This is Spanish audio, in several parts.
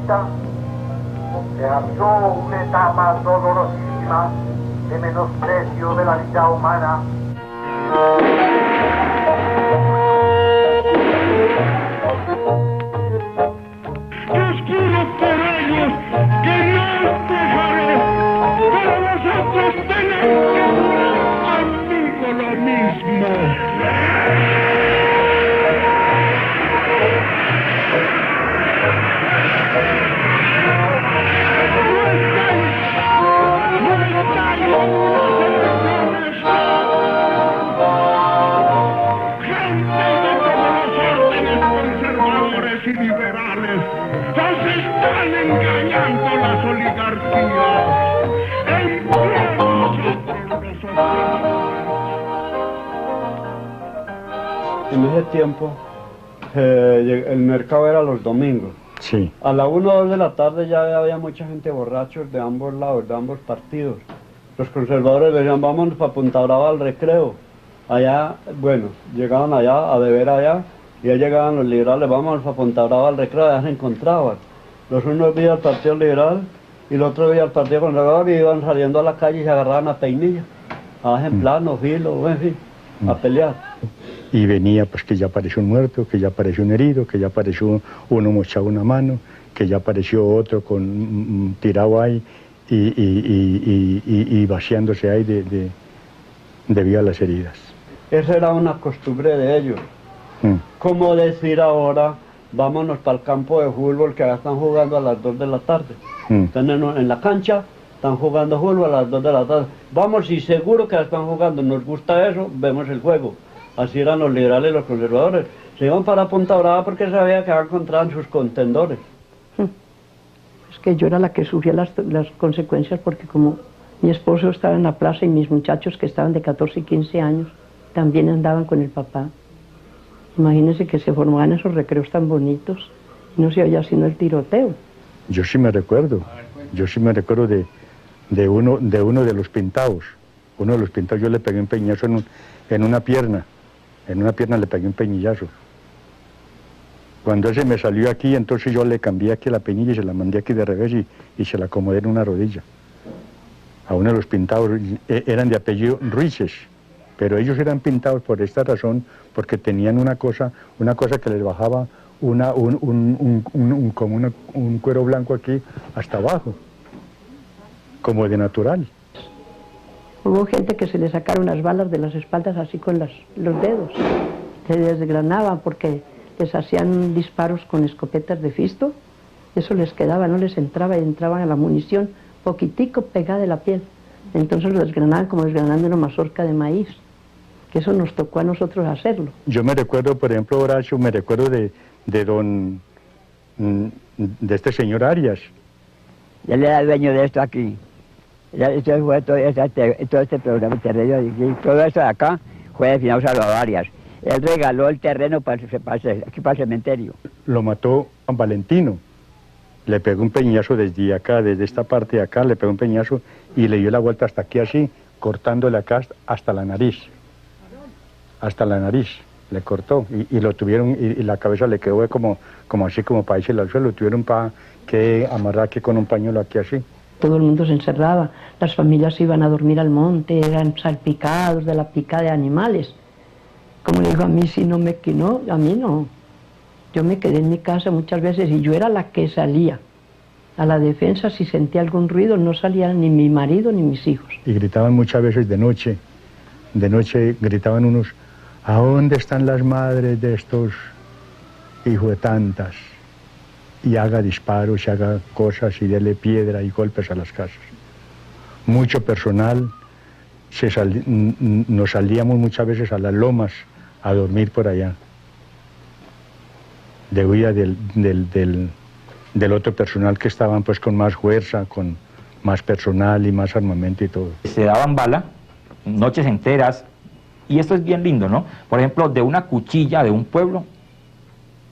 vida se abrió una etapa dolorosísima de menosprecio de la vida humana. Yo juro por ellos que no los dejaré, pero vosotros tenéis que jurar conmigo lo mismo. Y liberales, nos están engañando las oligarquías. En ese tiempo, el mercado era los domingos. Sí. A la 1 o 2 de la tarde ya había mucha gente borrachos de ambos lados, de ambos partidos. Los conservadores decían, vámonos para Punta Brava al recreo. Allá, bueno, llegaban allá a beber allá. Y ya llegaban los liberales, vamos a Punta Brava al recreo, ya se encontraban. Los unos vían al Partido Liberal y los otros vían al Partido Conservador y iban saliendo a la calle y se agarraban a peinilla, a bajar en plano, filo, en fin, a pelear. Y venía pues que ya apareció un muerto, que ya apareció un herido, que ya apareció uno mochado una mano, que ya apareció otro con tirado ahí y vaciándose ahí debido a las heridas. Esa era una costumbre de ellos. ¿Cómo decir ahora, vámonos para el campo de fútbol que ahora están jugando a las 2 de la tarde? Están en la cancha, están jugando fútbol a las 2 de la tarde. Vamos, y seguro que están jugando, nos gusta eso, vemos el juego. Así eran los liberales y los conservadores. Se iban para Punta Brava porque sabía que encontraban sus contendores. Es que yo era la que sufría las consecuencias porque como mi esposo estaba en la plaza y mis muchachos que estaban de 14 y 15 años también andaban con el papá. Imagínense que se formaban esos recreos tan bonitos y no se oía sino el tiroteo. Yo sí me recuerdo de uno de los pintados. Uno de los pintados yo le pegué un peñazo en una pierna le pegué un peñillazo. Cuando ese me salió aquí, entonces yo le cambié aquí la peñilla y se la mandé aquí de revés y se la acomodé en una rodilla. A uno de los pintados, eran de apellido Ruices. Pero ellos eran pintados por esta razón, porque tenían una cosa que les bajaba como un cuero blanco aquí hasta abajo, como de natural. Hubo gente que se le sacaron las balas de las espaldas así con los dedos, se desgranaban porque les hacían disparos con escopetas de fisto, eso les quedaba, no les entraba y entraban a la munición poquitico pegada de la piel, entonces lo desgranaban como desgranando una mazorca de maíz. Eso nos tocó a nosotros hacerlo. Yo me recuerdo, por ejemplo, Horacio, me recuerdo de este señor Arias. Él era dueño de esto aquí. Eso fue todo este programa terreno, todo esto de acá fue destinado a los Arias. Él regaló el terreno aquí para el cementerio. Lo mató Juan Valentino. Le pegó un peñazo desde acá, desde esta parte de acá, le pegó un peñazo y le dio la vuelta hasta aquí así, cortándole acá hasta la nariz. Hasta la nariz, le cortó y lo tuvieron, y la cabeza le quedó como así, como para irse al suelo, lo tuvieron para que amarrar aquí con un pañuelo aquí así. Todo el mundo se encerraba, las familias iban a dormir al monte, eran salpicados de la pica de animales. Como le digo, a mí sí no me quinó, a mí no. Yo me quedé en mi casa muchas veces y yo era la que salía a la defensa. Si sentía algún ruido no salía ni mi marido ni mis hijos. Y gritaban muchas veces de noche gritaban unos, ¿a dónde están las madres de estos hijos de tantas? Y haga disparos, y haga cosas, y dele piedra y golpes a las casas. Mucho personal, nos salíamos muchas veces a las lomas a dormir por allá. De huida del otro personal que estaban pues con más fuerza, con más personal y más armamento y todo. Se daban bala noches enteras. Y esto es bien lindo, ¿no? Por ejemplo, de una cuchilla de un pueblo,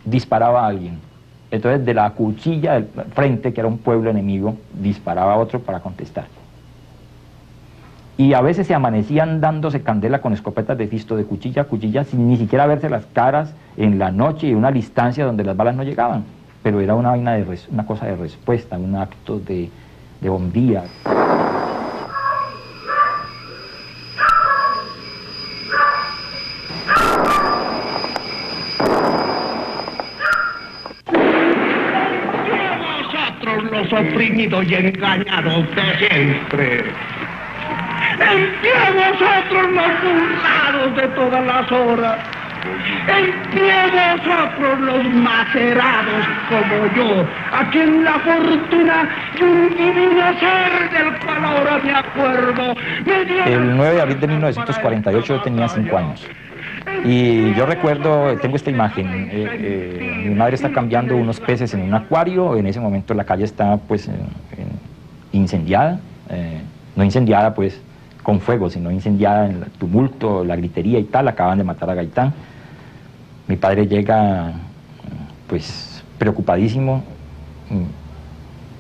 disparaba a alguien. Entonces, de la cuchilla del frente, que era un pueblo enemigo, disparaba a otro para contestar. Y a veces se amanecían dándose candela con escopetas de fisto de cuchilla a cuchilla, sin ni siquiera verse las caras en la noche y una distancia donde las balas no llegaban. pero era una vaina una cosa de respuesta, un acto de bombía. Los oprimidos y engañados de siempre. En pie vosotros los burlados de todas las horas. En pie vosotros los macerados como yo, a quien la fortuna y un divino ser del cual ahora me acuerdo. El 9 de abril de 1948 yo tenía 5 años. Y yo recuerdo, tengo esta imagen, mi madre está cambiando unos peces en un acuario, en ese momento la calle está pues incendiada, no incendiada pues con fuego, sino incendiada en el tumulto, la gritería y tal, acaban de matar a Gaitán. Mi padre llega pues preocupadísimo,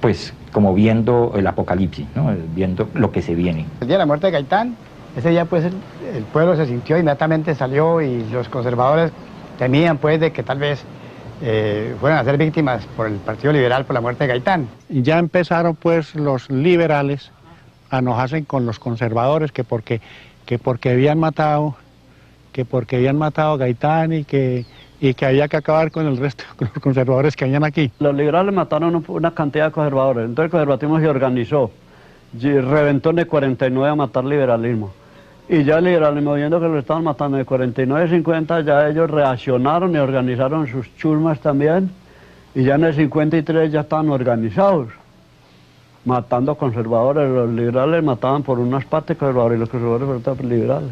pues como viendo el apocalipsis, ¿no? Viendo lo que se viene. El día de la muerte de Gaitán, ese día pues el pueblo se sintió, inmediatamente salió y los conservadores temían pues de que tal vez fueran a ser víctimas por el Partido Liberal por la muerte de Gaitán. Y ya empezaron pues los liberales a enojarse con los conservadores que porque habían matado a Gaitán y que había que acabar con el resto de los conservadores que habían aquí. Los liberales mataron una cantidad de conservadores, entonces el conservatismo se organizó, y reventó en el 49 a matar liberalismo. Y ya el liberalismo, viendo que lo estaban matando en el 49 y 50, ya ellos reaccionaron y organizaron sus chusmas también, y ya en el 53 ya estaban organizados, matando conservadores. Los liberales mataban por unas partes conservadores y los conservadores por liberales.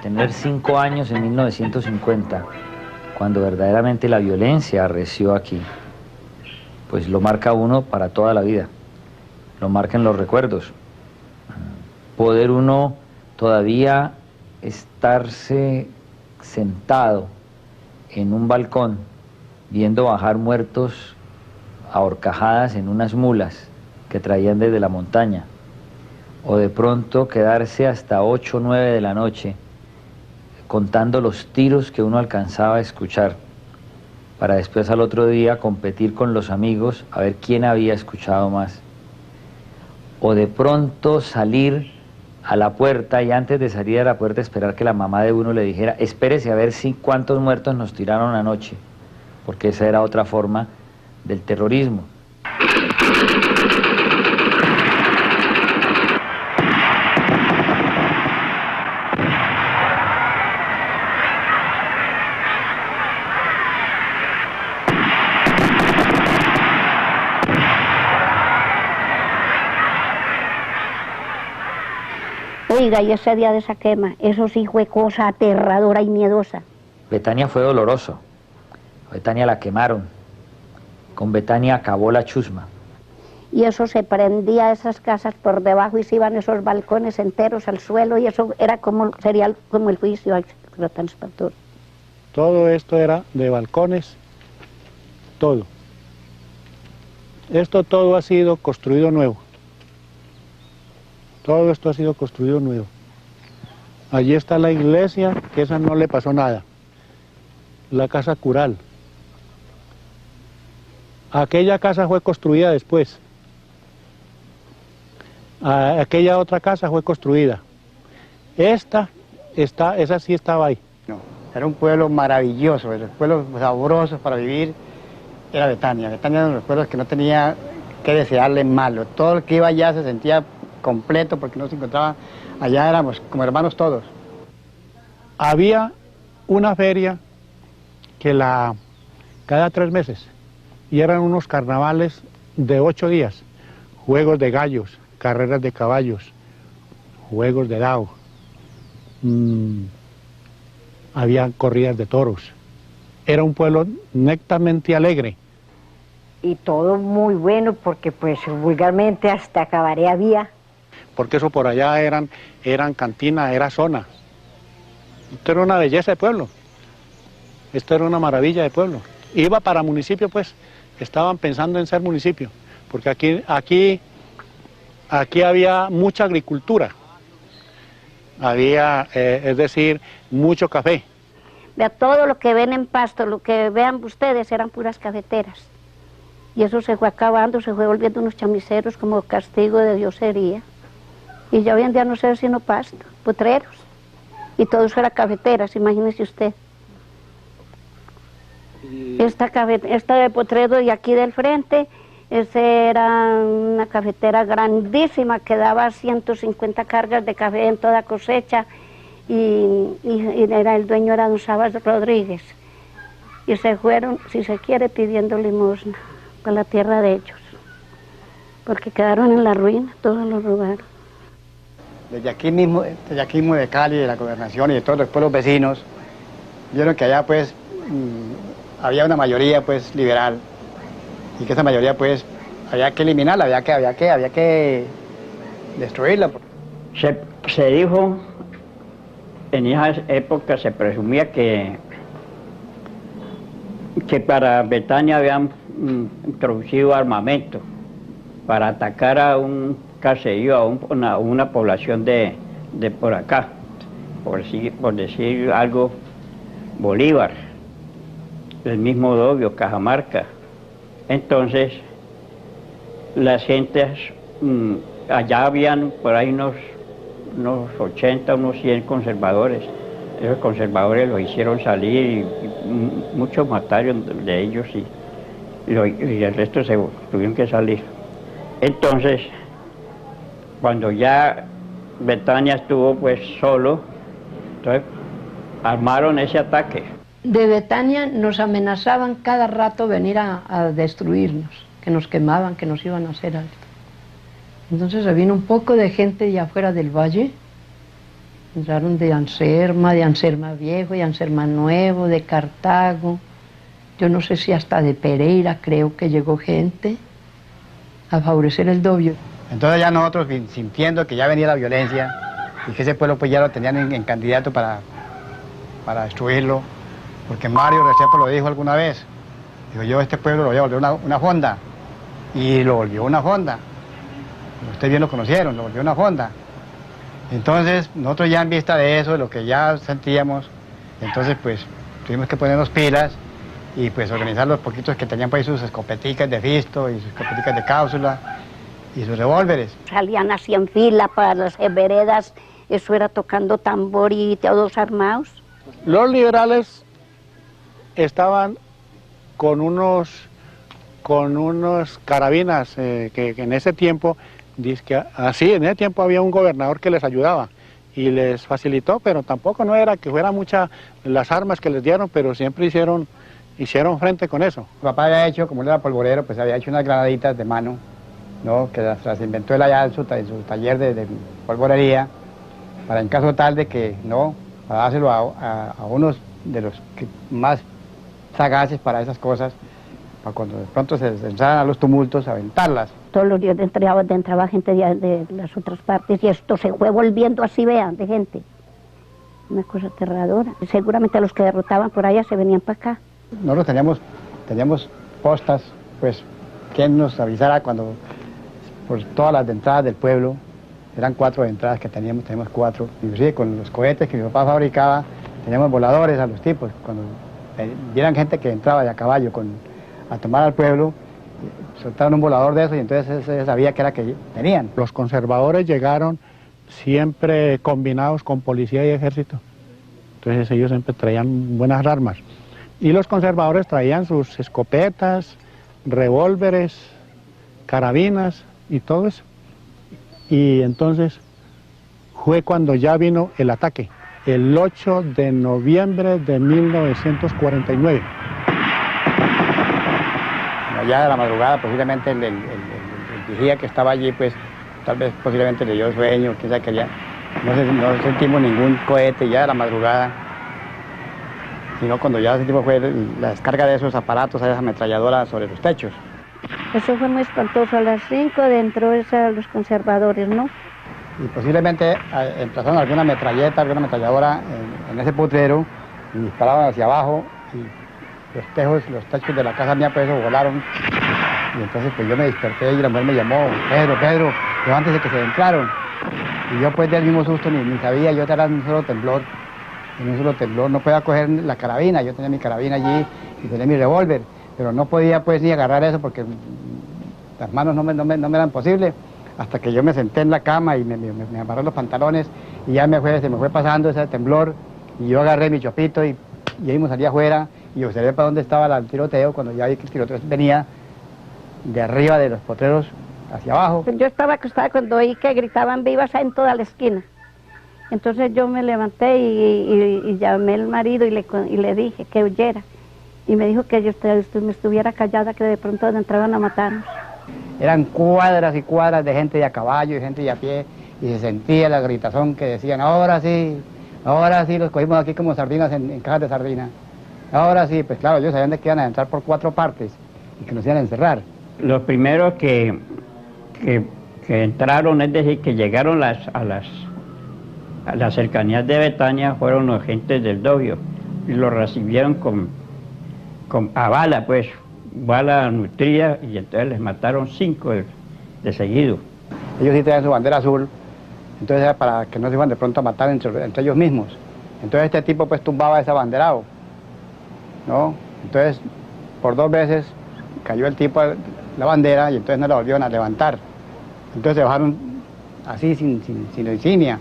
Tener 5 años en 1950, cuando verdaderamente la violencia arreció aquí, pues lo marca uno para toda la vida, lo marcan los recuerdos. Poder uno todavía estarse sentado en un balcón viendo bajar muertos a horcajadas en unas mulas que traían desde la montaña, o de pronto quedarse hasta 8 o 9 de la noche contando los tiros que uno alcanzaba a escuchar, para después al otro día competir con los amigos a ver quién había escuchado más. O de pronto salir a la puerta y antes de salir a la puerta esperar que la mamá de uno le dijera: espérese a ver cuántos muertos nos tiraron anoche, porque esa era otra forma del terrorismo. Oiga, y ese día de esa quema, eso sí fue cosa aterradora y miedosa. Betania fue doloroso. A Betania la quemaron. Con Betania acabó la chusma. Y eso se prendía esas casas por debajo y se iban esos balcones enteros al suelo y eso era sería como el juicio al transportador. Todo esto era de balcones, todo. Esto todo ha sido construido nuevo. Todo esto ha sido construido nuevo. Allí está la iglesia, que esa no le pasó nada. La casa cural. Aquella casa fue construida después. Aquella otra casa fue construida. Esa sí estaba ahí. No, era un pueblo maravilloso, era un pueblo sabroso para vivir. Era Betania. Betania era uno de los pueblos que no tenía que desearle malo. Todo el que iba allá se sentía completo porque no se encontraba, allá éramos como hermanos todos. Había una feria que cada 3 meses, y eran unos carnavales de 8 días, juegos de gallos, carreras de caballos, juegos de dado, había corridas de toros. Era un pueblo netamente alegre. Y todo muy bueno porque pues vulgarmente hasta cabaret había. Porque eso por allá eran cantina, era zona. Esto era una belleza de pueblo. Esto era una maravilla de pueblo. Iba para municipio, pues, estaban pensando en ser municipio, porque aquí había mucha agricultura, había, es decir, mucho café. Vea, todo lo que ven en Pasto, lo que vean ustedes, eran puras cafeteras. Y eso se fue acabando, se fue volviendo unos chamiceros como castigo de diosería. Y ya hoy en día no sé sino Pasto, potreros. Y todo eso era cafeteras, imagínese usted. Esta de potrero de aquí del frente, esa era una cafetera grandísima que daba 150 cargas de café en toda cosecha y el dueño era don Sabas Rodríguez. Y se fueron, si se quiere, pidiendo limosna para la tierra de ellos, porque quedaron en la ruina, todos lo robaron. Desde aquí mismo de Cali, de la gobernación y de todos los pueblos vecinos, vieron que allá pues había una mayoría pues liberal y que esa mayoría pues había que eliminarla, había que destruirla. Se dijo, en esa época se presumía que para Betania habían introducido armamento para atacar a un caserío, a una población de por acá, por decir algo, Bolívar, el mismo Dobio, Cajamarca. Entonces, las gentes, allá habían por ahí unos 80, unos 100 conservadores. Esos conservadores los hicieron salir y muchos mataron de ellos y el resto se tuvieron que salir. Entonces, cuando ya Betania estuvo pues solo, entonces armaron ese ataque. De Betania nos amenazaban cada rato venir a destruirnos, que nos quemaban, que nos iban a hacer algo. Entonces se vino un poco de gente de afuera del valle, entraron de Anserma Viejo, de Anserma Nuevo, de Cartago, yo no sé si hasta de Pereira creo que llegó gente a favorecer el Dobio. Entonces ya nosotros, sintiendo que ya venía la violencia y que ese pueblo pues ya lo tenían en candidato para destruirlo, porque Mario Restrepo lo dijo alguna vez, dijo yo este pueblo lo voy a volver una fonda, y lo volvió una fonda. Ustedes bien lo conocieron, lo volvió una fonda. Entonces nosotros ya en vista de eso, de lo que ya sentíamos, entonces pues tuvimos que ponernos pilas y pues organizar los poquitos que tenían pues sus escopeticas de fisto y sus escopeticas de cápsula y sus revólveres. Salían así en fila para las veredas, eso era tocando tambor y todos armados. Los liberales estaban con unos carabinas que en ese tiempo, en ese tiempo había un gobernador que les ayudaba y les facilitó, pero tampoco no era que fueran muchas las armas que les dieron, pero siempre hicieron frente con eso. Mi papá había hecho, como él era polvorero, pues había hecho unas granaditas de mano, ¿no? Que las inventó él allá en su taller de polvorería, para en caso tal de que, ¿no? Para dárselo a unos de los más sagaces para esas cosas, para cuando de pronto se entraran a los tumultos, aventarlas. Todos los días entraba gente de las otras partes y esto se fue volviendo así, vean, de gente. Una cosa aterradora. Seguramente los que derrotaban por allá se venían para acá. Nosotros teníamos postas, pues, que nos avisara cuando, por todas las entradas del pueblo, eran 4 entradas que teníamos 4. Inclusive con los cohetes que mi papá fabricaba, teníamos voladores a los tipos. Cuando vieran gente que entraba de a caballo a tomar al pueblo, soltaron un volador de eso y entonces se sabía que era que venían. Los conservadores llegaron siempre combinados con policía y ejército. Entonces ellos siempre traían buenas armas. Y los conservadores traían sus escopetas, revólveres, carabinas y todo eso. Y entonces fue cuando ya vino el ataque, el 8 de noviembre de 1949. Ya de la madrugada, posiblemente el vigía que estaba allí, pues tal vez posiblemente le dio sueño, quién sabe que ya no sentimos ningún cohete ya de la madrugada, sino cuando ya sentimos fue la descarga de esos aparatos, a esas ametralladoras sobre los techos. Eso fue muy espantoso. A las 5 dentro los conservadores, ¿no? Y posiblemente empezaron alguna metralleta, alguna ametralladora en ese potrero y disparaban hacia abajo y los techos de la casa mía pues volaron. Y entonces pues yo me desperté y la mujer me llamó, Pedro, levántese que se entraron. Y yo pues del mismo susto ni sabía, yo era un solo temblor, no podía coger la carabina, yo tenía mi carabina allí y tenía mi revólver, pero no podía pues ni agarrar eso porque las manos no me eran posibles, hasta que yo me senté en la cama y me amarré los pantalones y ya se me fue pasando ese temblor y yo agarré mi chopito y ahí me salí afuera y observé para dónde estaba el tiroteo, cuando ya vi que el tiroteo venía de arriba de los potreros hacia abajo. Yo estaba acostada cuando oí que gritaban vivas en toda la esquina. Entonces yo me levanté y llamé al marido y le dije que huyera. Y me dijo que yo me estuviera callada, que de pronto entraban a matarnos. Eran cuadras y cuadras de gente de a caballo y gente de a pie, y se sentía la gritazón que decían, ahora sí los cogimos aquí como sardinas en cajas de sardinas. Ahora sí, pues claro, ellos sabían de que iban a entrar por 4 partes y que nos iban a encerrar. Los primeros que entraron, es decir, que llegaron a las cercanías de Betania, fueron los agentes del Dovio y los recibieron a bala, pues, bala nutrida, y entonces les mataron 5 de seguido. Ellos sí tenían su bandera azul, entonces era para que no se iban de pronto a matar entre ellos mismos. Entonces este tipo pues tumbaba ese abanderado, ¿no? Entonces por 2 veces cayó el tipo la bandera y entonces no la volvieron a levantar. Entonces se bajaron así sin insignia.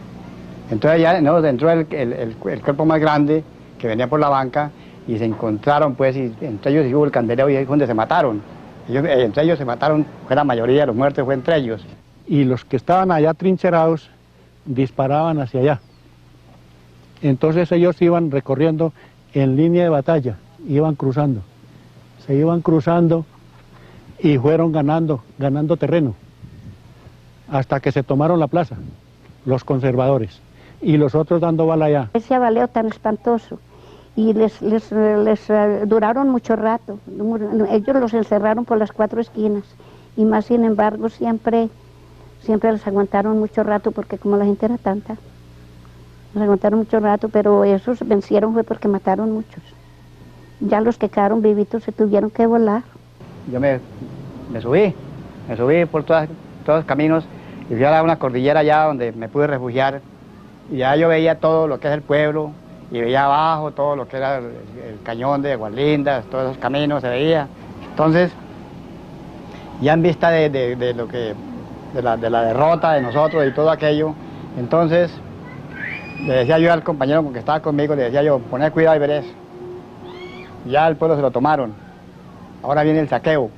Entonces ya no, entró el cuerpo más grande que venía por la banca y se encontraron pues, y entre ellos hubo el candelero y ahí fue donde se mataron. Entre ellos se mataron, fue la mayoría de los muertos, fue entre ellos. Y los que estaban allá trincherados disparaban hacia allá. Entonces ellos iban recorriendo en línea de batalla, iban cruzando. Se iban cruzando y fueron ganando terreno, hasta que se tomaron la plaza, los conservadores, y los otros dando bala allá. Ese abaleo tan espantoso, y les duraron mucho rato. Ellos los encerraron por las 4 esquinas, y más sin embargo siempre les aguantaron mucho rato, porque como la gente era tanta, los aguantaron mucho rato, pero esos vencieron fue porque mataron muchos. Ya los que quedaron vivitos se tuvieron que volar. Yo me subí por todos los caminos y fui a una cordillera allá donde me pude refugiar, y ya yo veía todo lo que es el pueblo y veía abajo todo lo que era el cañón de Aguaslindas, todos esos caminos se veía. Entonces, ya en vista de la derrota de nosotros y todo aquello, entonces le decía yo al compañero con que estaba conmigo, le decía yo, poner cuidado y verés. Ya el pueblo se lo tomaron, ahora viene el saqueo,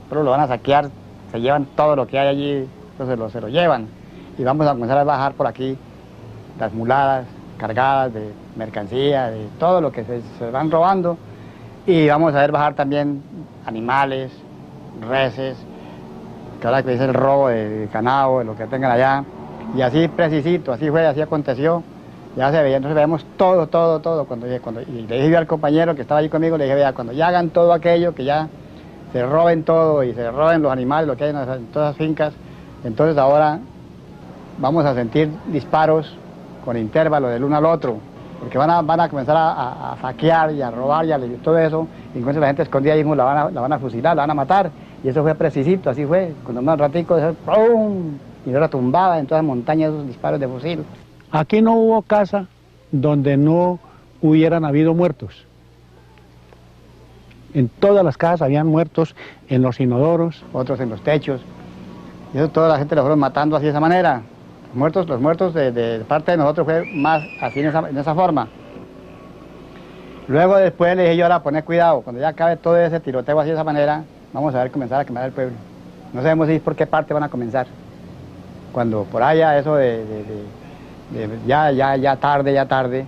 pero lo van a saquear, se llevan todo lo que hay allí, entonces se lo llevan, y vamos a comenzar a bajar por aquí las muladas cargadas de mercancía, de todo lo que se van robando, y vamos a ver bajar también animales, reses, que ahora que dice el robo de ganado, de lo que tengan allá, y así precisito, así fue, así aconteció. Ya se veía, entonces veíamos todo, y le dije yo al compañero que estaba allí conmigo, le dije, vea, cuando ya hagan todo aquello, que ya se roben todo y se roben los animales, lo que hay en todas las fincas, entonces ahora vamos a sentir disparos con intervalos del uno al otro, porque van a comenzar a saquear y a robar y todo eso, y entonces la gente escondida ahí mismo la van a fusilar, la van a matar, y eso fue precisito, así fue, cuando más ratico, ¡pum!, y ahora tumbaba en todas las montañas esos disparos de fusil. Aquí no hubo casa donde no hubieran habido muertos. En todas las casas habían muertos, en los inodoros. Otros en los techos. Y eso toda la gente lo fueron matando así de esa manera. Los muertos de parte de nosotros fue más así en esa forma. Luego después le dije yo ahora poner cuidado, cuando ya acabe todo ese tiroteo así de esa manera, vamos a ver comenzar a quemar el pueblo. No sabemos si por qué parte van a comenzar. Cuando por allá eso ya tarde,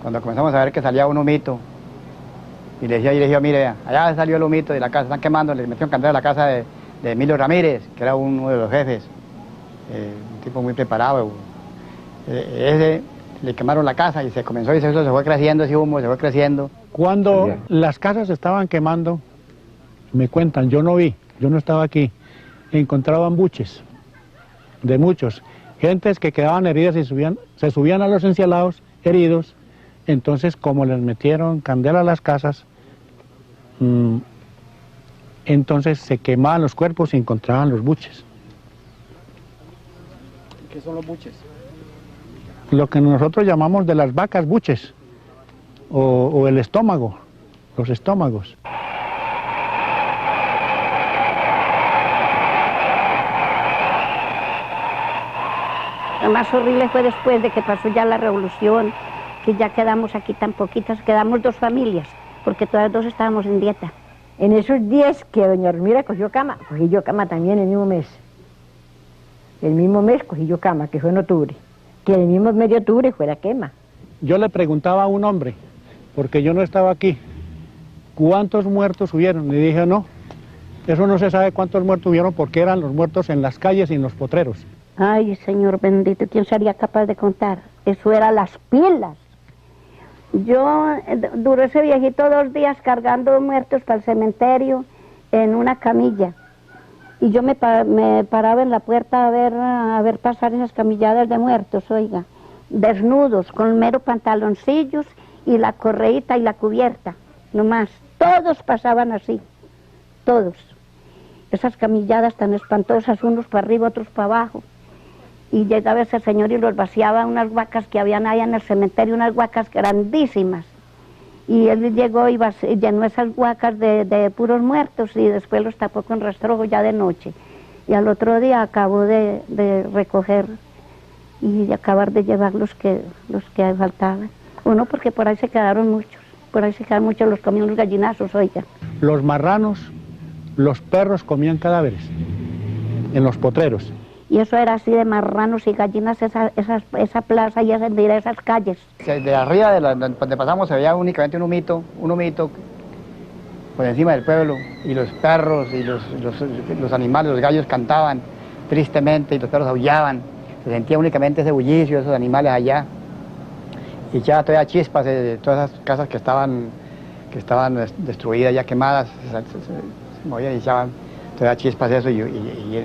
cuando comenzamos a ver que salía un humito, y le dije, mire, allá salió el humito de la casa, están quemando, le metieron candela a la casa de Emilio Ramírez, que era uno de los jefes, un tipo muy preparado. Ese le quemaron la casa y se comenzó, y eso se fue creciendo, ese humo se fue creciendo. Cuando las casas se estaban quemando, me cuentan, yo no vi, yo no estaba aquí, encontraban buches de muchos, gentes que quedaban heridas y se subían a los encialados heridos Entonces, como les metieron candela a las casas, entonces se quemaban los cuerpos y encontraban los buches. ¿Qué son los buches? Lo que nosotros llamamos de las vacas buches, o el estómago, los estómagos. Lo más horrible fue después de que pasó ya la revolución, que ya quedamos aquí tan poquitas, quedamos 2 familias, porque todas 2 estábamos en dieta. En esos días que doña Ermira cogió cama, cogí yo cama también el mismo mes. El mismo mes cogí yo cama, que fue en octubre. Que el mismo mes de octubre fue la quema. Yo le preguntaba a un hombre, porque yo no estaba aquí, ¿cuántos muertos hubieron? Y dije, no, eso no se sabe cuántos muertos hubieron porque eran los muertos en las calles y en los potreros. Ay, Señor bendito, ¿quién sería capaz de contar? Eso era las pilas. Duró ese viejito 2 días cargando muertos para el cementerio en una camilla. Y yo me paraba en la puerta a ver pasar esas camilladas de muertos, oiga, desnudos, con mero pantaloncillos y la correíta y la cubierta, nomás. Todos pasaban así, todos. Esas camilladas tan espantosas, unos para arriba, otros para abajo. Y llegaba ese señor y los vaciaba unas huacas que habían allá en el cementerio, unas huacas grandísimas. Y él llegó y llenó esas huacas de puros muertos y después los tapó con rastrojo ya de noche. Y al otro día acabó de recoger y de acabar de llevar los que faltaban. Uno, porque por ahí se quedaron muchos, los comían los gallinazos, oiga. Los marranos, los perros comían cadáveres en los potreros. Y eso era así de marranos y gallinas, esa plaza y esas calles. De arriba, donde pasamos, se veía únicamente un humito por encima del pueblo, y los perros y los animales, los gallos cantaban tristemente y los perros aullaban. Se sentía únicamente ese bullicio de esos animales allá. Y ya todavía chispas de todas esas casas que estaban destruidas, ya quemadas, se movían y echaban todavía chispas de eso y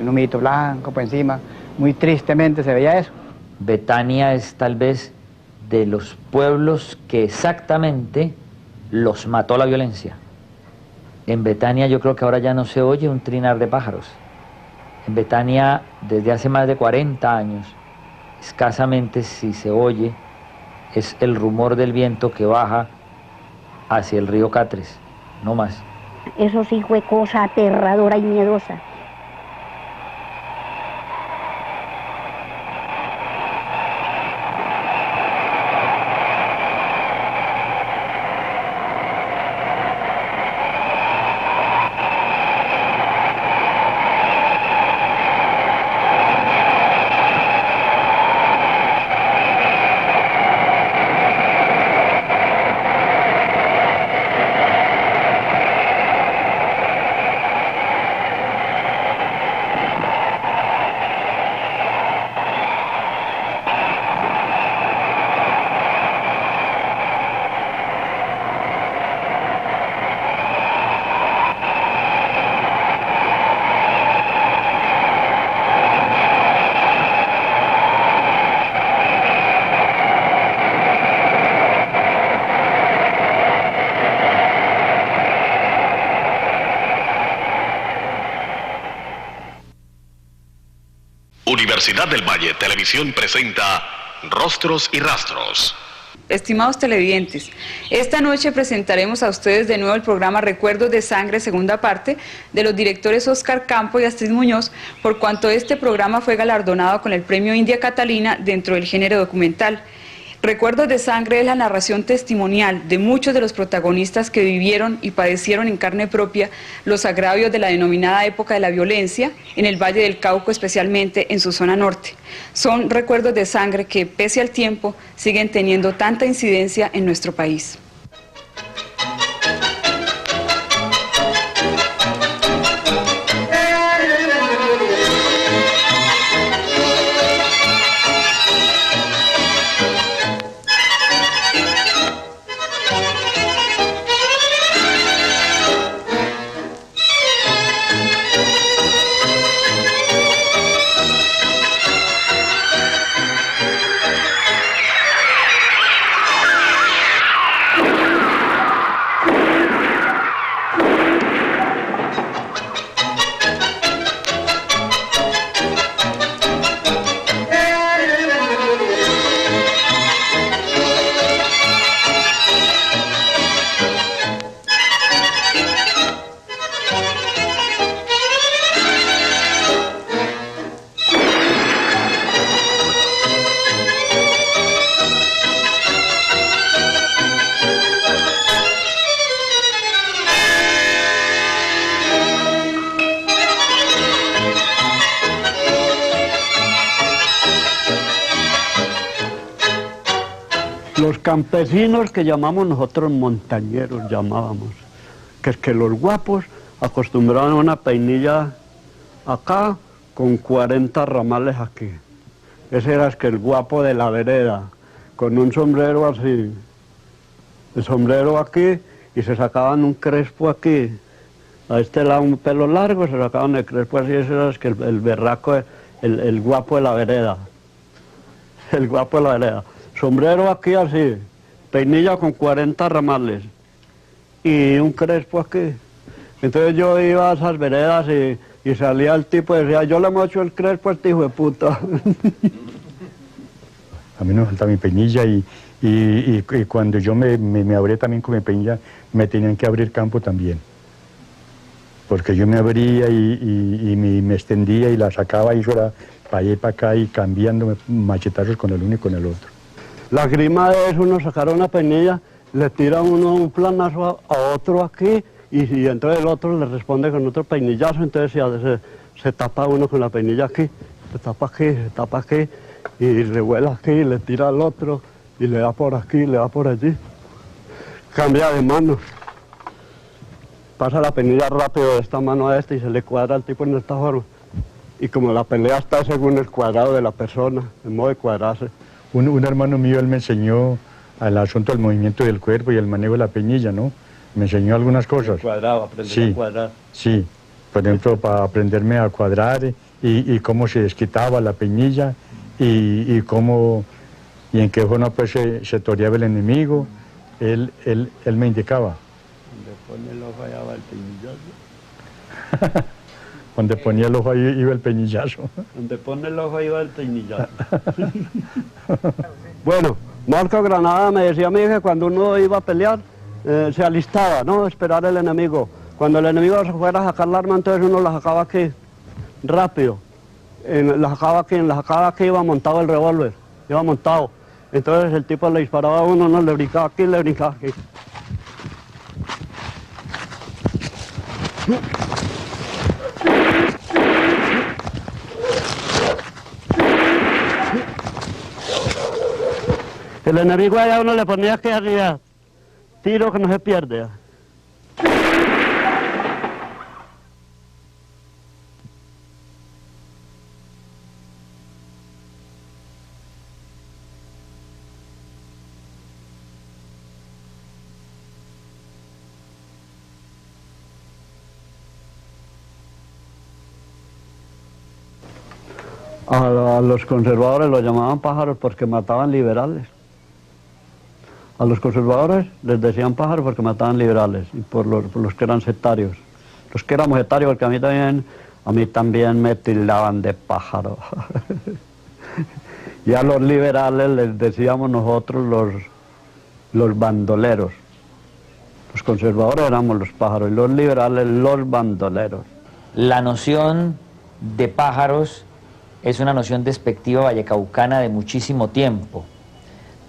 un humito blanco por encima. Muy tristemente se veía eso. Betania es tal vez de los pueblos que exactamente los mató la violencia. En Betania yo creo que ahora ya no se oye un trinar de pájaros. En Betania, desde hace más de 40 años, escasamente si se oye, es el rumor del viento que baja hacia el río Catres, no más. Eso sí fue cosa aterradora y miedosa. Universidad del Valle Televisión presenta Rostros y Rastros. Estimados televidentes, esta noche presentaremos a ustedes de nuevo el programa Recuerdos de Sangre, segunda parte, de los directores Óscar Campo y Astrid Muñoz, por cuanto este programa fue galardonado con el Premio India Catalina dentro del género documental. Recuerdos de Sangre es la narración testimonial de muchos de los protagonistas que vivieron y padecieron en carne propia los agravios de la denominada época de la violencia en el Valle del Cauca, especialmente en su zona norte. Son recuerdos de sangre que, pese al tiempo, siguen teniendo tanta incidencia en nuestro país. Los campesinos que llamamos nosotros montañeros, llamábamos, que es que los guapos acostumbraban a una peinilla acá con 40 ramales aquí. Ese era el guapo de la vereda, con un sombrero así, el sombrero aquí, y se sacaban un crespo aquí, a este lado un pelo largo, se sacaban el crespo así, ese era el berraco, el guapo de la vereda, el guapo de la vereda. Sombrero aquí así, peinilla con 40 ramales, y un crespo aquí. Entonces yo iba a esas veredas y salía el tipo y decía, yo le mocho el crespo a este hijo de puta. A mí no me falta mi peinilla y cuando yo me abrí también con mi peinilla, me tenían que abrir campo también. Porque yo me abría y me extendía y la sacaba y yo era para allá y para acá y cambiándome machetazos con el uno y con el otro. La grima es uno sacar una peinilla, le tira uno un planazo a otro aquí y entonces el otro le responde con otro peinillazo, entonces se tapa uno con la peinilla aquí, se tapa aquí y revuela aquí y le tira al otro y le da por aquí, le da por allí. Cambia de mano. Pasa la peinilla rápido de esta mano a esta y se le cuadra al tipo en esta forma. Y como la pelea está según el cuadrado de la persona, el modo de cuadrarse. Un hermano mío, él me enseñó al asunto del movimiento del cuerpo y el manejo de la peinilla, ¿no? Me enseñó algunas cosas. Cuadrado, aprender a cuadrar. Sí, por ejemplo, para aprenderme a cuadrar y cómo se desquitaba la peinilla y cómo y en qué forma pues se toreaba el enemigo, él me indicaba. Donde pone el ojo allá va el peinillazo. Donde ponía el ojo ahí iba el peinillazo. Donde pone el ojo ahí va el peinillazo. Bueno, Marco Granada me decía a mí que cuando uno iba a pelear, se alistaba, ¿no? Esperar el enemigo. Cuando el enemigo se fuera a sacar la arma, entonces uno la sacaba aquí, rápido. La sacaba aquí iba montado el revólver, iba montado. Entonces el tipo le disparaba a uno, no, le brincaba aquí, le brincaba aquí. El enemigo allá uno le ponía que arriba, tiro que no se pierde. A los conservadores los llamaban pájaros porque mataban liberales. A los conservadores les decían pájaros porque mataban liberales y por los que eran sectarios. Los que éramos sectarios, porque a mí también me tildaban de pájaro. Y a los liberales les decíamos nosotros los bandoleros. Los conservadores éramos los pájaros y los liberales los bandoleros. La noción de pájaros es una noción despectiva vallecaucana de muchísimo tiempo.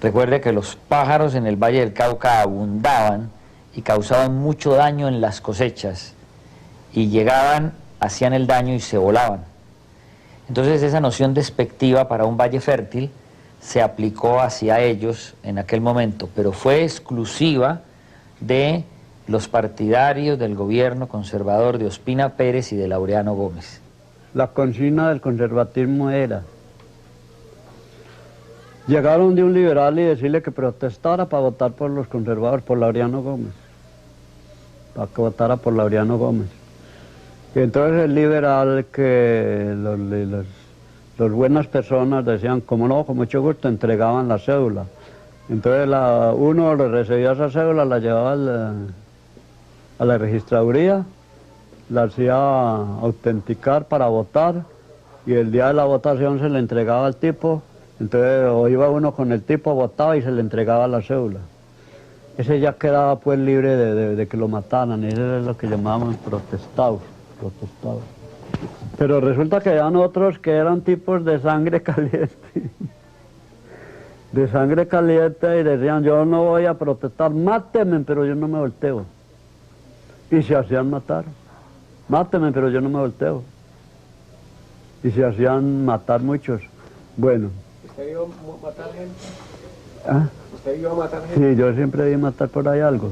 Recuerde que los pájaros en el Valle del Cauca abundaban y causaban mucho daño en las cosechas y llegaban, hacían el daño y se volaban. Entonces esa noción despectiva para un valle fértil se aplicó hacia ellos en aquel momento, pero fue exclusiva de los partidarios del gobierno conservador de Ospina Pérez y de Laureano Gómez. La consigna del conservatismo era: llegaron de un liberal y decirle que protestara para votar por los conservadores, por Laureano Gómez, para que votara por Laureano Gómez. Y entonces el liberal, que los buenas personas decían, como no, con mucho gusto, entregaban la cédula. Entonces uno le recibía esa cédula, la llevaba a la registraduría, la hacía autenticar para votar y el día de la votación se le entregaba al tipo. Entonces o iba uno con el tipo, votaba y se le entregaba la cédula. Ese ya quedaba pues libre de que lo mataran, ese es lo que llamábamos protestados. Pero resulta que habían otros que eran tipos de sangre caliente. De sangre caliente y decían, yo no voy a protestar, mátenme, pero yo no me volteo. Y se hacían matar. Mátenme, pero yo no me volteo. Y se hacían matar muchos. Bueno. ¿Usted vio matar gente? ¿Ah? ¿Usted iba a matar gente? Sí, yo siempre vi matar por ahí algo.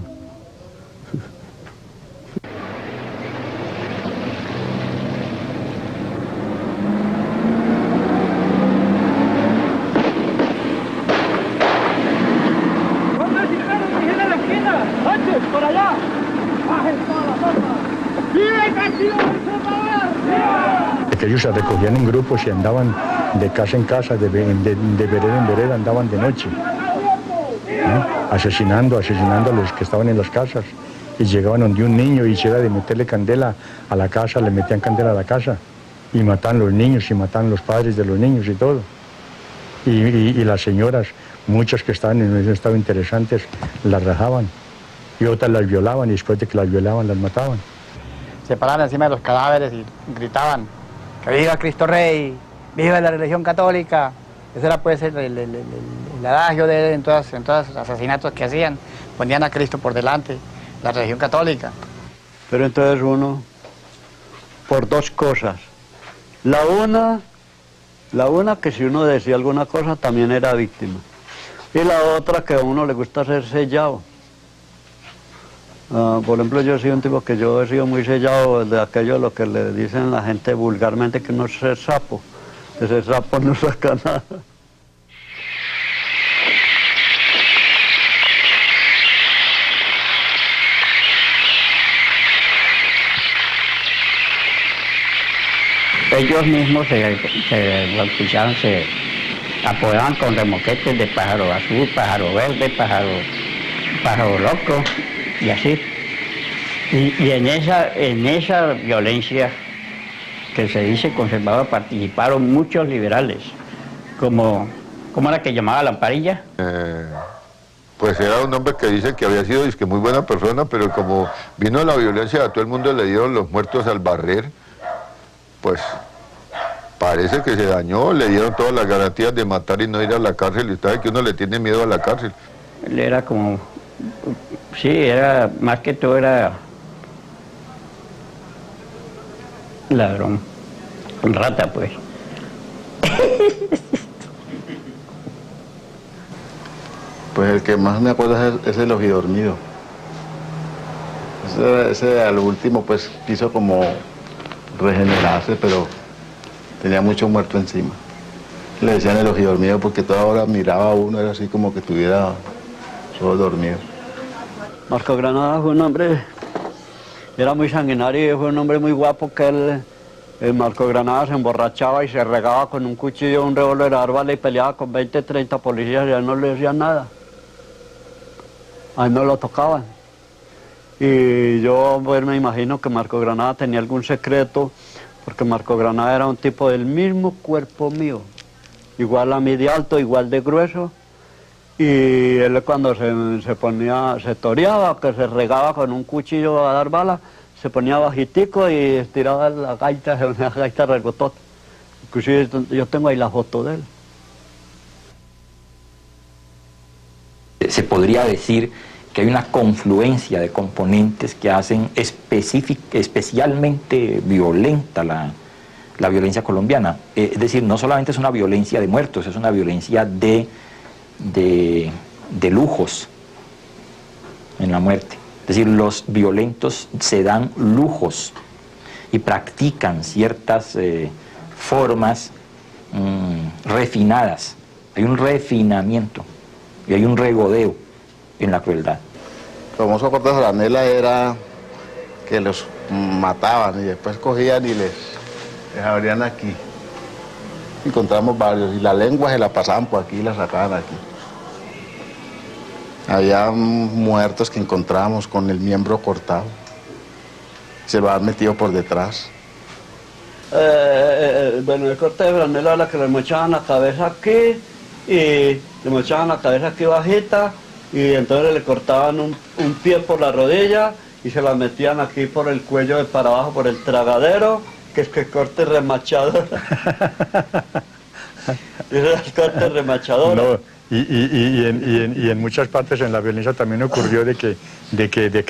¡Por allá! ¡Bajen toda la torta! ¡Viva el Castillo del Salvador! Que ellos se recogían en grupos y andaban de casa en casa, de vereda en vereda, andaban de noche, ¿no? asesinando a los que estaban en las casas. Y llegaban donde un niño y si era de meterle candela a la casa, le metían candela a la casa. Y mataban los niños y mataban los padres de los niños y todo. Y las señoras, muchas que estaban en un estado interesantes, las rajaban. Y otras las violaban y después de que las violaban las mataban. Se paraban encima de los cadáveres y gritaban que viva Cristo Rey, viva la religión católica. Ese era pues el adagio de él en todos los asesinatos que hacían. Ponían a Cristo por delante, la religión católica. Pero entonces uno, por dos cosas. La una que si uno decía alguna cosa también era víctima. Y la otra que a uno le gusta ser sellado. Por ejemplo, yo he sido un tipo que yo he sido muy sellado de aquello lo que le dicen la gente vulgarmente que no es ser sapo. Ese sapo no saca nada. Ellos mismos se bautizaron, se apodaban con remoquetes de pájaro azul, pájaro verde, pájaro loco y así. Y en esa violencia que se dice conservadora participaron muchos liberales, como la que llamaba Lamparilla. Pues era un hombre que dice que había sido muy buena persona, pero como vino la violencia, a todo el mundo le dieron los muertos al barrer, pues parece que se dañó, le dieron todas las garantías de matar y no ir a la cárcel, y sabe que uno le tiene miedo a la cárcel. Él era como, sí, era, más que todo era ladrón, rata pues. Pues el que más me acuerdo es el ojidormido. Ese al último pues quiso como regenerarse, pero tenía mucho muerto encima. Le decían el ojidormido porque toda hora miraba a uno, era así como que estuviera solo dormido. Marco Granada fue un hombre, era muy sanguinario y fue un hombre muy guapo que el Marco Granada se emborrachaba y se regaba con un cuchillo, un revólver a bala y peleaba con 20, 30 policías y a él no le decían nada. A él no lo tocaban. Y yo pues, me imagino que Marco Granada tenía algún secreto, porque Marco Granada era un tipo del mismo cuerpo mío, igual a mí de alto, igual de grueso, y él cuando se toreaba, que se regaba con un cuchillo a dar bala, se ponía bajitico y estiraba la gaita, una gaita regotota. Inclusive yo tengo ahí la foto de él. Se podría decir que hay una confluencia de componentes que hacen especialmente violenta la violencia colombiana. Es decir, no solamente es una violencia de muertos, es una violencia de lujos en la muerte. Es decir, los violentos se dan lujos y practican ciertas formas refinadas. Hay un refinamiento y hay un regodeo en la crueldad. El famoso corte de franela era que los mataban y después cogían y les abrían aquí. Encontramos varios y la lengua se la pasaban por aquí y la sacaban aquí. Había muertos que encontramos con el miembro cortado. Se lo han metido por detrás. Bueno, el corte de franela era que le mochaban la cabeza aquí y le mochaban la cabeza aquí bajita y entonces le cortaban un pie por la rodilla y se la metían aquí por el cuello de para abajo, por el tragadero, que es que corte remachador. Ese era el corte remachador. No, y en muchas partes en la violencia también ocurrió de que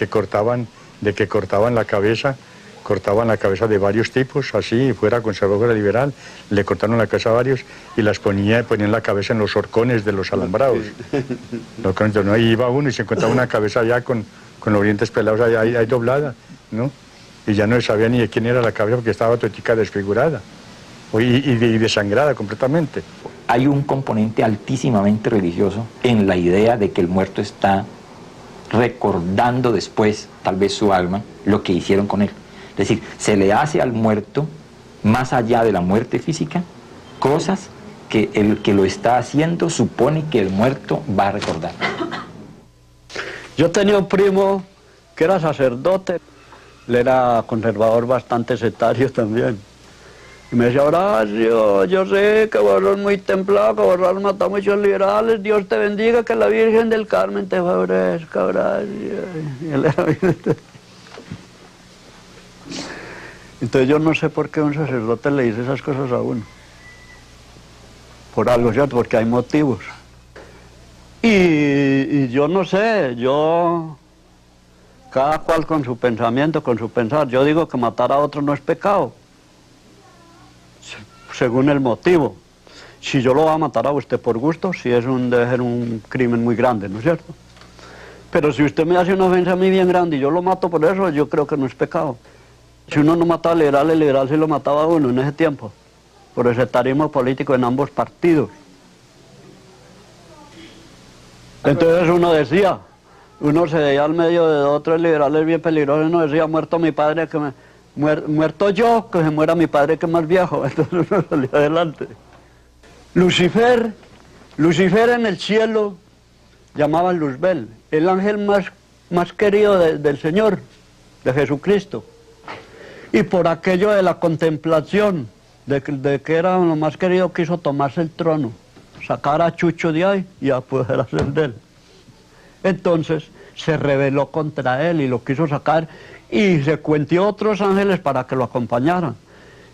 cortaban la cabeza cortaban la cabeza de varios tipos, así, fuera conservador, fuera liberal, le cortaron la cabeza a varios y las ponían la cabeza en los horcones de los alambrados. Entonces, ¿no? Ahí iba uno y se encontraba una cabeza ya con los dientes pelados ahí doblada, ¿no? Y ya no se sabía ni de quién era la cabeza porque estaba totica desfigurada y desangrada completamente. Hay un componente altísimamente religioso en la idea de que el muerto está recordando después, tal vez su alma, lo que hicieron con él. Es decir, se le hace al muerto, más allá de la muerte física, cosas que el que lo está haciendo supone que el muerto va a recordar. Yo tenía un primo que era sacerdote, él era conservador bastante sectario también. Y me decía, Horacio, yo sé que vos sos muy templado, que vos has matado a muchos liberales, Dios te bendiga, que la Virgen del Carmen te favorezca, Horacio. Y él era bien... Entonces yo no sé por qué un sacerdote le dice esas cosas a uno. Por algo, ¿cierto? Porque hay motivos. Y yo no sé, cada cual con su pensamiento, con su pensar. Yo digo que matar a otro no es pecado, según el motivo. Si yo lo voy a matar a usted por gusto, si debe ser un crimen muy grande, ¿no es cierto? Pero si usted me hace una ofensa a mí bien grande y yo lo mato por eso, yo creo que no es pecado. Si uno no mataba al liberal, el liberal sí lo mataba a uno en ese tiempo, por el sectarismo político en ambos partidos. Entonces uno decía, uno se veía al medio de otros liberales bien peligrosos, uno decía, muerto mi padre, muerto yo, que se muera mi padre que es más viejo. Entonces uno salía adelante. Lucifer en el cielo llamaban Luzbel, el ángel más querido del Señor, de Jesucristo. Y por aquello de la contemplación, de que era lo más querido, quiso tomarse el trono, sacar a Chucho de ahí y apoderarse de él. Entonces se rebeló contra él y lo quiso sacar y se cuentió otros ángeles para que lo acompañaran.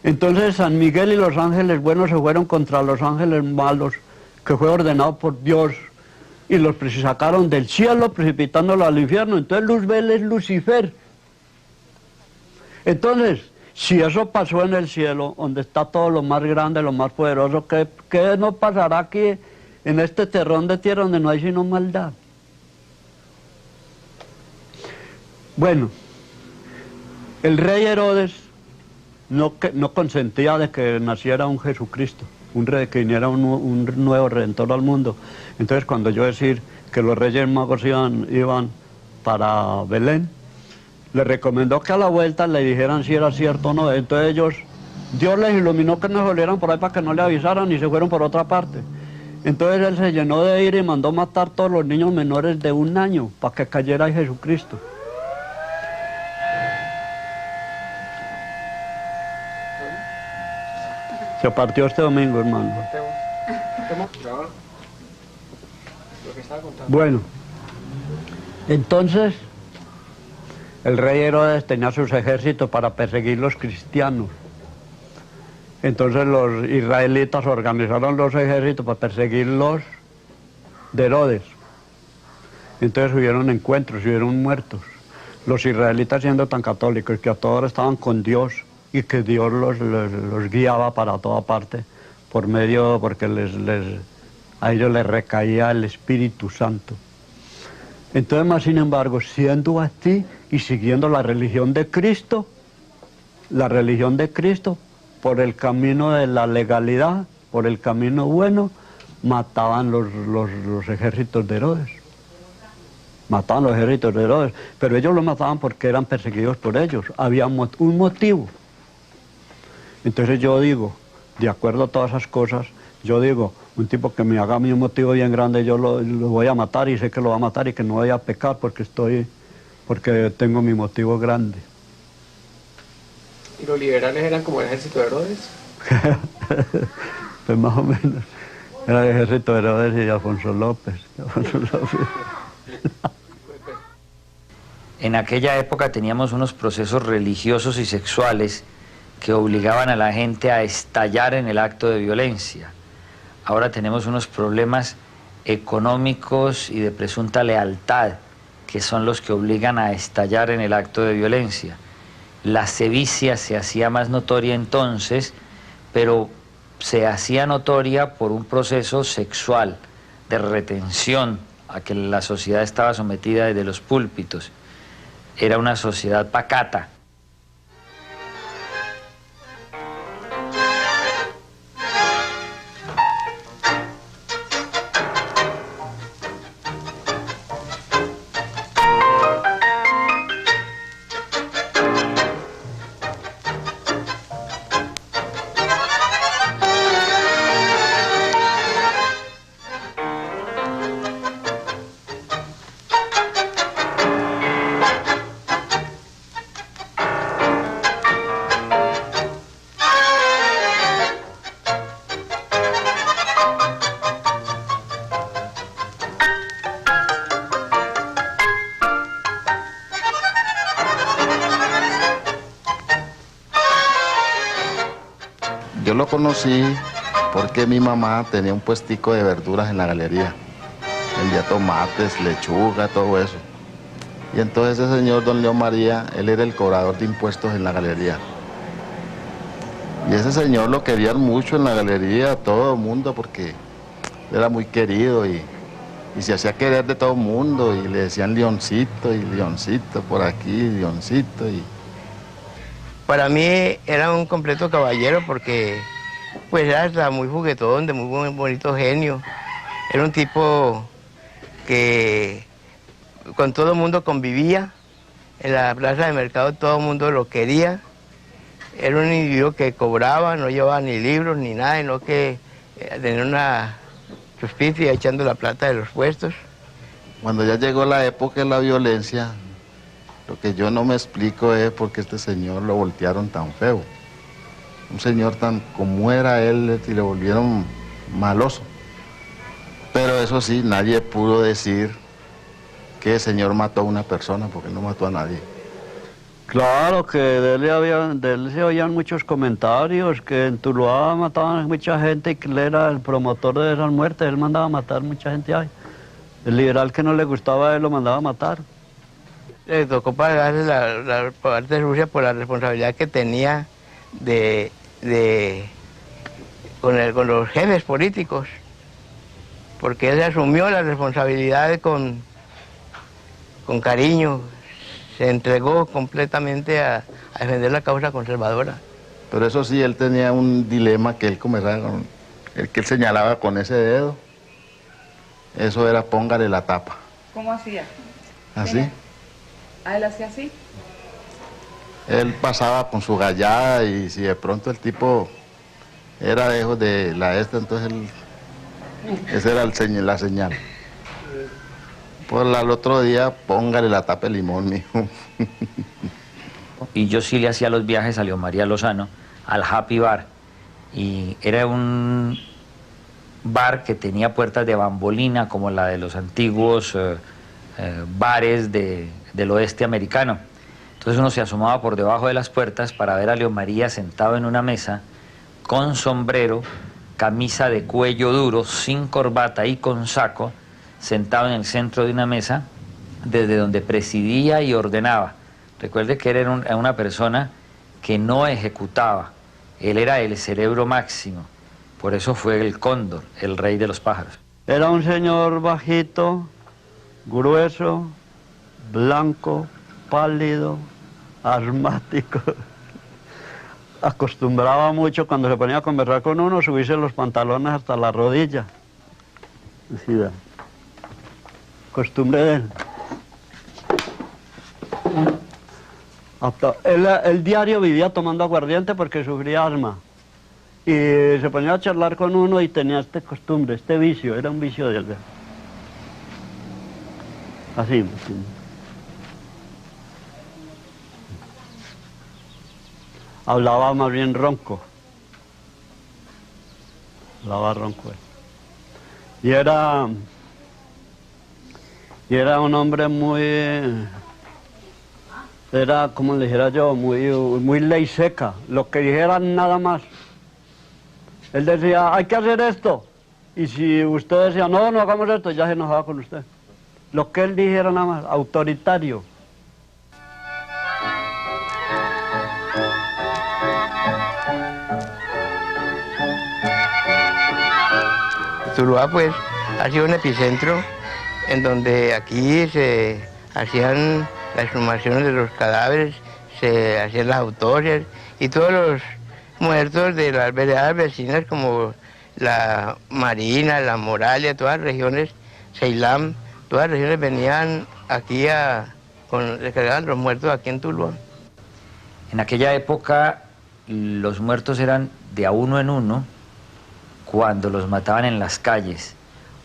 Entonces San Miguel y los ángeles buenos se fueron contra los ángeles malos, que fue ordenado por Dios, y los sacaron del cielo precipitándolos al infierno. Entonces Luzbel es Lucifer. Entonces, si eso pasó en el cielo, donde está todo lo más grande, lo más poderoso, ¿qué no pasará aquí en este terrón de tierra donde no hay sino maldad? Bueno, el rey Herodes no consentía de que naciera un Jesucristo, que viniera un nuevo redentor al mundo. Entonces, cuando yo decir que los reyes magos iban para Belén, le recomendó que a la vuelta le dijeran si era cierto o no. Entonces Dios les iluminó que no volvieran por ahí para que no le avisaran y se fueron por otra parte. Entonces él se llenó de ira y mandó matar todos los niños menores de 1 año para que cayera en Jesucristo. Se partió este domingo, hermano. Bueno, entonces el rey Herodes tenía sus ejércitos para perseguir los cristianos. Entonces los israelitas organizaron los ejércitos para perseguir los de Herodes. Entonces hubieron encuentros, hubieron muertos. Los israelitas siendo tan católicos que a todos estaban con Dios y que Dios los guiaba para toda parte porque a ellos les recaía el Espíritu Santo. Entonces, más sin embargo, siendo así y siguiendo la religión de Cristo, por el camino de la legalidad, por el camino bueno, mataban los ejércitos de Herodes. Mataban los ejércitos de Herodes, pero ellos los mataban porque eran perseguidos por ellos. Había un motivo. Entonces yo digo, de acuerdo a todas esas cosas, yo digo, un tipo que me haga a mí un motivo bien grande, yo lo voy a matar y sé que lo va a matar y que no voy a pecar porque tengo mi motivo grande. ¿Y los liberales eran como el ejército de Herodes? Pues más o menos. Era el ejército de Herodes y de Alfonso López. En aquella época teníamos unos procesos religiosos y sexuales que obligaban a la gente a estallar en el acto de violencia. Ahora tenemos unos problemas económicos y de presunta lealtad, que son los que obligan a estallar en el acto de violencia. La sevicia se hacía más notoria entonces, pero se hacía notoria por un proceso sexual de retención a que la sociedad estaba sometida desde los púlpitos. Era una sociedad pacata. Yo lo conocí porque mi mamá tenía un puestico de verduras en la galería. Vendía tomates, lechuga, todo eso. Y entonces ese señor, don León María, él era el cobrador de impuestos en la galería. Y ese señor lo querían mucho en la galería, todo el mundo, porque era muy querido y se hacía querer de todo el mundo. Y le decían Leoncito, y Leoncito por aquí, Leoncito. Para mí era un completo caballero porque pues era hasta muy juguetón, de muy bonito genio. Era un tipo que con todo el mundo convivía. En la plaza de mercado todo el mundo lo quería. Era un individuo que cobraba, no llevaba ni libros ni nada, sino que tenía una justicia echando la plata de los puestos. Cuando ya llegó la época de la violencia, lo que yo no me explico es por qué este señor lo voltearon tan feo. Un señor tan como era él y le volvieron maloso. Pero eso sí, nadie pudo decir que el señor mató a una persona, porque no mató a nadie. Claro que de él se oían muchos comentarios, que en Tuluá mataban a mucha gente y que él era el promotor de esas muertes, él mandaba a matar mucha gente ahí. El liberal que no le gustaba a él lo mandaba a matar. Le tocó pagarle la parte de Rusia por la responsabilidad que tenía con los jefes políticos, porque él asumió la responsabilidad con cariño, se entregó completamente a defender la causa conservadora. Pero eso sí, él tenía un dilema que él comenzaba con, el que él señalaba con ese dedo, eso era póngale la tapa. ¿Cómo hacía? ¿Así? ¿Ah, él hacía así? Él pasaba con su gallada y si de pronto el tipo era de la entonces esa era la señal. Pues al otro día, póngale la tapa de limón, mijo. Y yo sí le hacía los viajes a León María Lozano, al Happy Bar. Y era un bar que tenía puertas de bambolina, como la de los antiguos bares del oeste americano. Entonces uno se asomaba por debajo de las puertas para ver a León María sentado en una mesa, con sombrero, camisa de cuello duro, sin corbata y con saco, sentado en el centro de una mesa, desde donde presidía y ordenaba. Recuerde que era una persona que no ejecutaba, él era el cerebro máximo, por eso fue el cóndor, el rey de los pájaros. Era un señor bajito, grueso, blanco, pálido, asmático. Acostumbraba mucho cuando se ponía a conversar con uno, subirse los pantalones hasta la rodilla. Así da. Costumbre de él. Él diario vivía tomando aguardiente porque sufría asma. Y se ponía a charlar con uno y tenía esta costumbre, este vicio, era un vicio de él. Así. Hablaba más bien ronco. Hablaba ronco. Y era un hombre muy, era como le dijera yo, muy ley seca, lo que dijeran nada más. Él decía, hay que hacer esto, y si usted decía, no, no hagamos esto, ya se enojaba con usted. Lo que él dijera nada más, autoritario. Tuluá pues ha sido un epicentro en donde aquí se hacían las exhumaciones de los cadáveres, se hacían las autopsias y todos los muertos de las veredas vecinas como la Marina, la Moralia, todas las regiones, Ceilán, todas las regiones venían aquí recargaban los muertos aquí en Tuluá. En aquella época los muertos eran de a uno en uno cuando los mataban en las calles,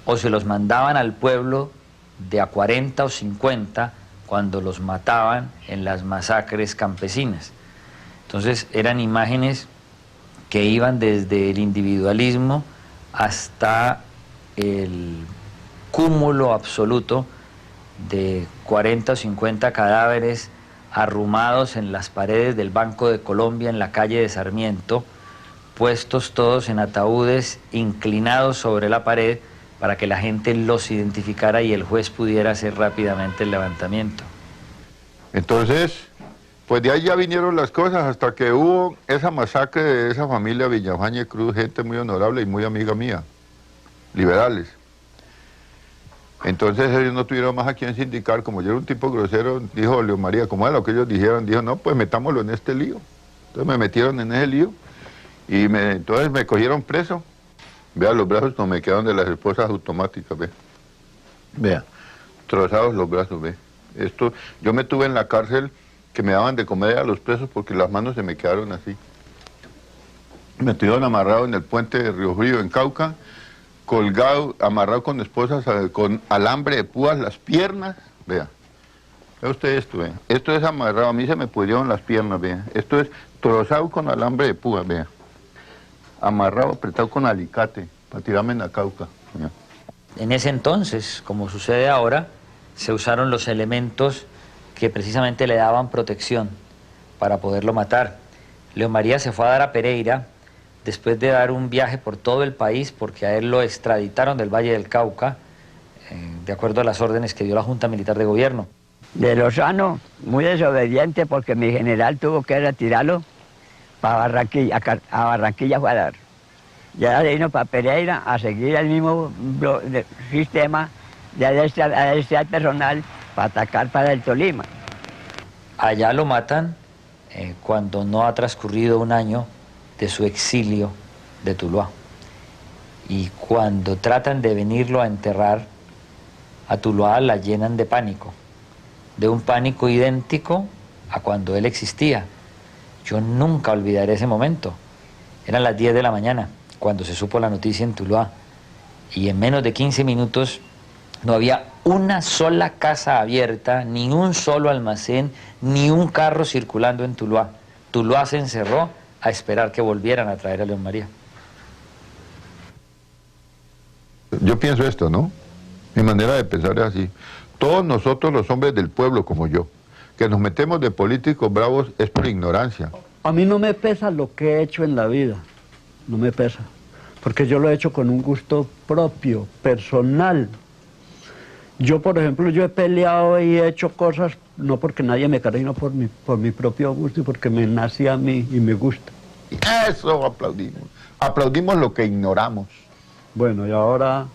o se los mandaban al pueblo de a 40 o 50 cuando los mataban en las masacres campesinas. Entonces eran imágenes que iban desde el individualismo hasta el cúmulo absoluto de 40 o 50 cadáveres arrumados en las paredes del Banco de Colombia en la calle de Sarmiento, puestos todos en ataúdes inclinados sobre la pared para que la gente los identificara y el juez pudiera hacer rápidamente el levantamiento. Entonces, pues de ahí ya vinieron las cosas hasta que hubo esa masacre de esa familia Villafañe Cruz, gente muy honorable y muy amiga mía, liberales. Entonces ellos no tuvieron más a quien sindicar, como yo era un tipo grosero, dijo Leo María, como era lo que ellos dijeron, dijo, no, pues metámoslo en este lío. Entonces me metieron en ese lío y entonces me cogieron preso. Vea, los brazos no me quedaron de las esposas automáticas, ve. Vea, trozados los brazos, ve. Esto, yo me tuve en la cárcel que me daban de comer a los presos porque las manos se me quedaron así. Me tuvieron amarrado en el puente de Río Frío, en Cauca, colgado, amarrado con esposas, con alambre de púas, las piernas, vea. Vea usted esto, vea. Esto es amarrado, a mí se me pudrieron las piernas, vea. Esto es trozado con alambre de púas, vea. Amarrado, apretado con alicate, para tirarme en la Cauca. Vea. En ese entonces, como sucede ahora, se usaron los elementos que precisamente le daban protección para poderlo matar. Leo María se fue a dar a Pereira después de dar un viaje por todo el país porque a él lo extraditaron del Valle del Cauca de acuerdo a las órdenes que dio la Junta Militar de Gobierno. De Lozano, muy desobediente porque mi general tuvo que retirarlo para Barranquilla, a Barranquilla fue a dar. Ya vino para Pereira a seguir el mismo sistema de adestrar personal para atacar para el Tolima. Allá lo matan cuando no ha transcurrido un año de su exilio de Tuluá. Y cuando tratan de venirlo a enterrar, a Tuluá la llenan de pánico, de un pánico idéntico a cuando él existía. Yo nunca olvidaré ese momento. Eran las 10 de la mañana cuando se supo la noticia en Tuluá y en menos de 15 minutos no había una sola casa abierta, ni un solo almacén, ni un carro circulando en Tuluá. Tuluá se encerró a esperar que volvieran a traer a León María. Yo pienso esto, ¿no? Mi manera de pensar es así. Todos nosotros los hombres del pueblo como yo, que nos metemos de políticos bravos es por ignorancia. A mí no me pesa lo que he hecho en la vida, no me pesa, porque yo lo he hecho con un gusto propio, personal. Yo, por ejemplo, yo he peleado y he hecho cosas, no porque nadie me cargue, sino por mi propio gusto y porque me nace a mí y me gusta. Eso aplaudimos. Aplaudimos lo que ignoramos. Bueno, y ahora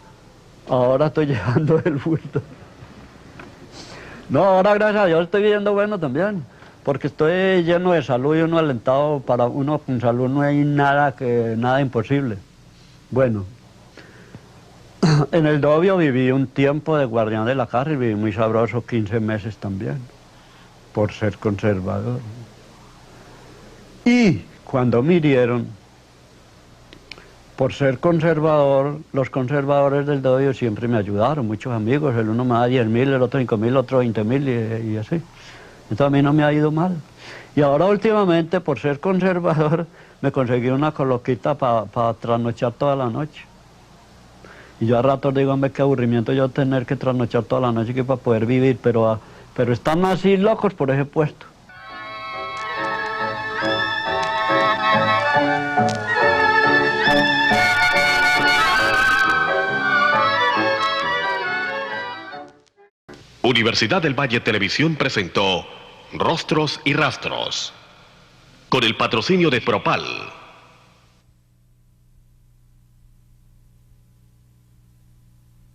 estoy llevando el bulto. No, ahora gracias a Dios estoy viviendo bueno también, porque estoy lleno de salud y uno alentado. Para uno con salud no hay nada imposible. Bueno, en el Dobio viví un tiempo de guardián de la cárcel, viví muy sabroso, 15 meses también, por ser conservador. Y cuando me hirieron, por ser conservador, los conservadores del Dobio siempre me ayudaron, muchos amigos, el uno me da 10.000, el otro 5.000, el otro 20.000 y así. Entonces a mí no me ha ido mal. Y ahora últimamente, por ser conservador, me conseguí una coloquita para trasnochar toda la noche. Y yo a ratos digo, hombre, qué aburrimiento yo tener que trasnochar toda la noche que para poder vivir, pero están así locos por ese puesto. Universidad del Valle Televisión presentó Rostros y Rastros, con el patrocinio de Propal,